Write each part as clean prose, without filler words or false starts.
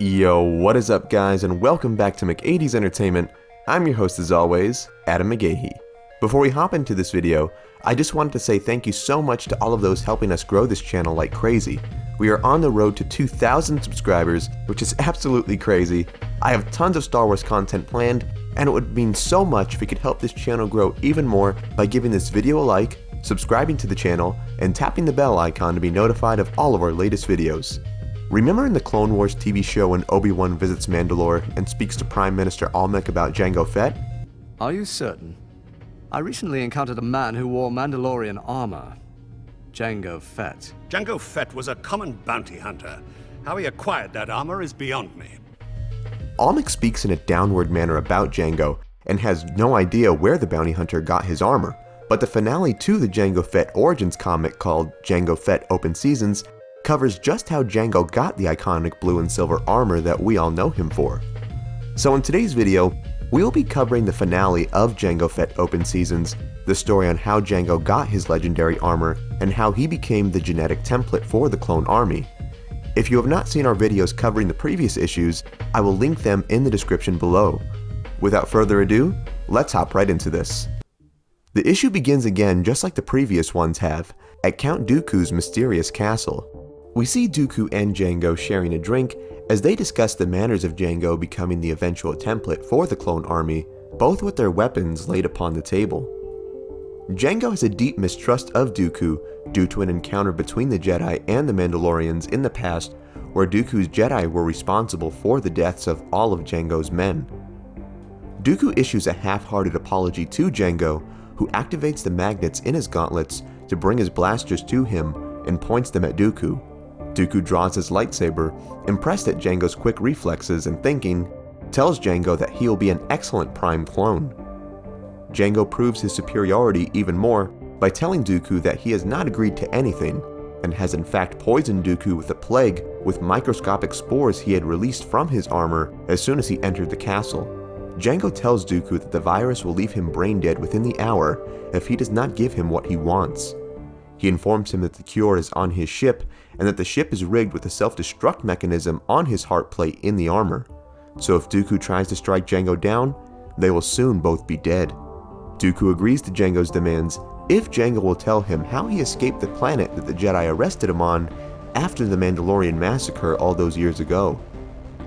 Yo, what is up guys, and welcome back to McAdee's Entertainment. I'm your host as always, Adam McGahee. Before we hop into this video, I just wanted to say thank you so much to all of those helping us grow this channel like crazy. We are on the road to 2,000 subscribers, which is absolutely crazy. I have tons of Star Wars content planned, and it would mean so much if we could help this channel grow even more by giving this video a like, subscribing to the channel, and tapping the bell icon to be notified of all of our latest videos. Remember in the Clone Wars TV show when Obi-Wan visits Mandalore and speaks to Prime Minister Almec about Jango Fett? Are you certain? I recently encountered a man who wore Mandalorian armor. Jango Fett. Jango Fett was a common bounty hunter. How he acquired that armor is beyond me. Almec speaks in a downward manner about Jango and has no idea where the bounty hunter got his armor, but the finale to the Jango Fett Origins Comic called Jango Fett Open Seasons covers just how Jango got the iconic blue and silver armor that we all know him for. So in today's video, we'll be covering the finale of Jango Fett Open Seasons, the story on how Jango got his legendary armor, and how he became the genetic template for the clone army. If you have not seen our videos covering the previous issues, I will link them in the description below. Without further ado, let's hop right into this. The issue begins again just like the previous ones have, at Count Dooku's mysterious castle. We see Dooku and Jango sharing a drink as they discuss the manners of Jango becoming the eventual template for the clone army, both with their weapons laid upon the table. Jango has a deep mistrust of Dooku due to an encounter between the Jedi and the Mandalorians in the past where Dooku's Jedi were responsible for the deaths of all of Jango's men. Dooku issues a half-hearted apology to Jango, who activates the magnets in his gauntlets to bring his blasters to him and points them at Dooku. Dooku draws his lightsaber, impressed at Jango's quick reflexes and thinking, tells Jango that he will be an excellent Prime clone. Jango proves his superiority even more by telling Dooku that he has not agreed to anything, and has in fact poisoned Dooku with a plague with microscopic spores he had released from his armor as soon as he entered the castle. Jango tells Dooku that the virus will leave him brain dead within the hour if he does not give him what he wants. He informs him that the cure is on his ship and that the ship is rigged with a self-destruct mechanism on his heart plate in the armor. So if Dooku tries to strike Jango down, they will soon both be dead. Dooku agrees to Jango's demands if Jango will tell him how he escaped the planet that the Jedi arrested him on after the Mandalorian massacre all those years ago.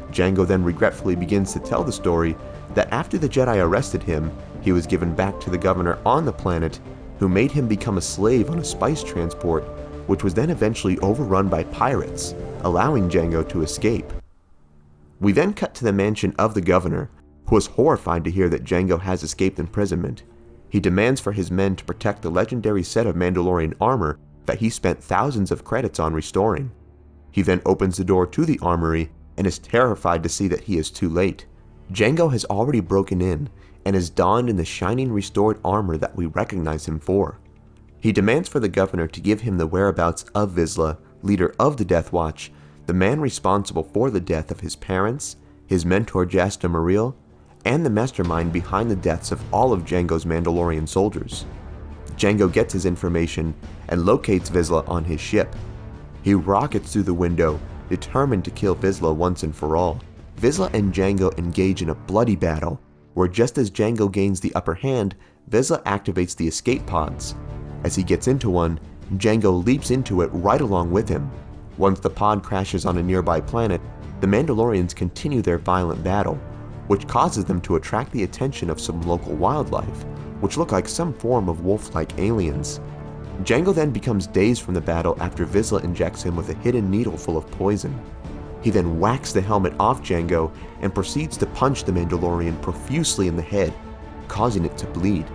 Jango then regretfully begins to tell the story that after the Jedi arrested him, he was given back to the governor on the planet, who made him become a slave on a spice transport, which was then eventually overrun by pirates, allowing Jango to escape. We then cut to the mansion of the governor, who is horrified to hear that Jango has escaped imprisonment. He demands for his men to protect the legendary set of Mandalorian armor that he spent thousands of credits on restoring. He then opens the door to the armory and is terrified to see that he is too late. Jango has already broken in and is donned in the shining restored armor that we recognize him for. He demands for the governor to give him the whereabouts of Vizsla, leader of the Death Watch, the man responsible for the death of his parents, his mentor Jasta Mareel, and the mastermind behind the deaths of all of Jango's Mandalorian soldiers. Jango gets his information and locates Vizsla on his ship. He rockets through the window, determined to kill Vizsla once and for all. Vizsla and Jango engage in a bloody battle, where just as Jango gains the upper hand, Vizsla activates the escape pods. As he gets into one, Jango leaps into it right along with him. Once the pod crashes on a nearby planet, the Mandalorians continue their violent battle, which causes them to attract the attention of some local wildlife, which look like some form of wolf-like aliens. Jango then becomes dazed from the battle after Vizsla injects him with a hidden needle full of poison. He then whacks the helmet off Jango and proceeds to punch the Mandalorian profusely in the head, causing it to bleed.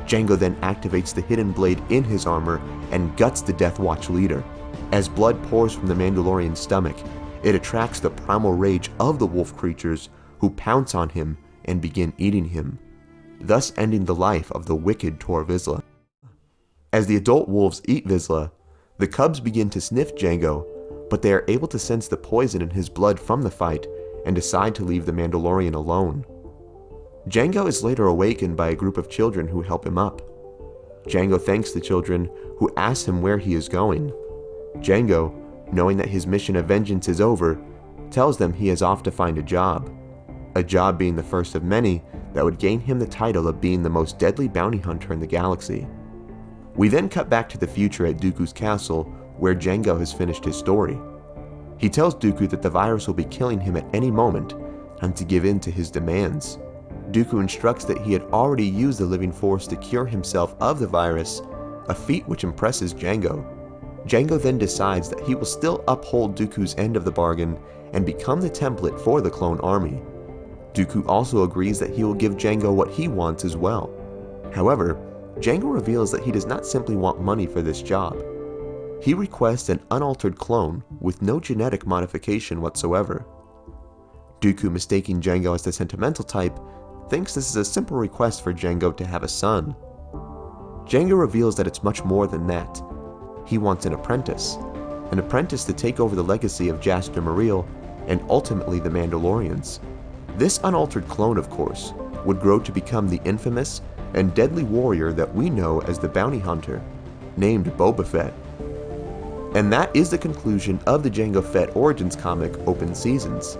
Jango then activates the hidden blade in his armor and guts the Death Watch leader. As blood pours from the Mandalorian's stomach, it attracts the primal rage of the wolf creatures, who pounce on him and begin eating him, thus ending the life of the wicked Tor Vizsla. As the adult wolves eat Vizsla, the cubs begin to sniff Jango, but they are able to sense the poison in his blood from the fight and decide to leave the Mandalorian alone. Jango is later awakened by a group of children who help him up. Jango thanks the children, who ask him where he is going. Jango, knowing that his mission of vengeance is over, tells them he is off to find a job being the first of many that would gain him the title of being the most deadly bounty hunter in the galaxy. We then cut back to the future at Dooku's castle, where Jango has finished his story. He tells Dooku that the virus will be killing him at any moment, and to give in to his demands. Dooku instructs that he had already used the living force to cure himself of the virus, a feat which impresses Jango. Jango then decides that he will still uphold Dooku's end of the bargain and become the template for the clone army. Dooku also agrees that he will give Jango what he wants as well. However, Jango reveals that he does not simply want money for this job. He requests an unaltered clone with no genetic modification whatsoever. Dooku, mistaking Jango as the sentimental type, thinks this is a simple request for Jango to have a son. Jango reveals that it's much more than that. He wants an apprentice to take over the legacy of Jaster Muriel and ultimately the Mandalorians. This unaltered clone, of course, would grow to become the infamous and deadly warrior that we know as the bounty hunter, named Boba Fett. And that is the conclusion of the Jango Fett Origins Comic Open Seasons.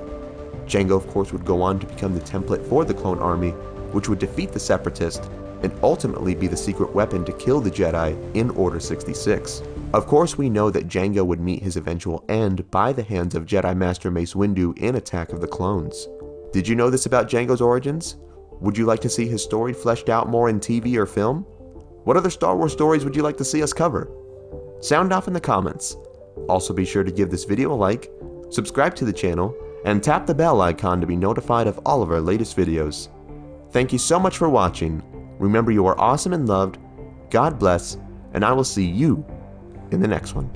Jango, of course, would go on to become the template for the clone army, which would defeat the Separatists and ultimately be the secret weapon to kill the Jedi in Order 66. Of course, we know that Jango would meet his eventual end by the hands of Jedi Master Mace Windu in Attack of the Clones. Did you know this about Jango's origins? Would you like to see his story fleshed out more in TV or film? What other Star Wars stories would you like to see us cover? Sound off in the comments. Also be sure to give this video a like, subscribe to the channel, and tap the bell icon to be notified of all of our latest videos. Thank you so much for watching. Remember, you are awesome and loved. God bless, and I will see you in the next one.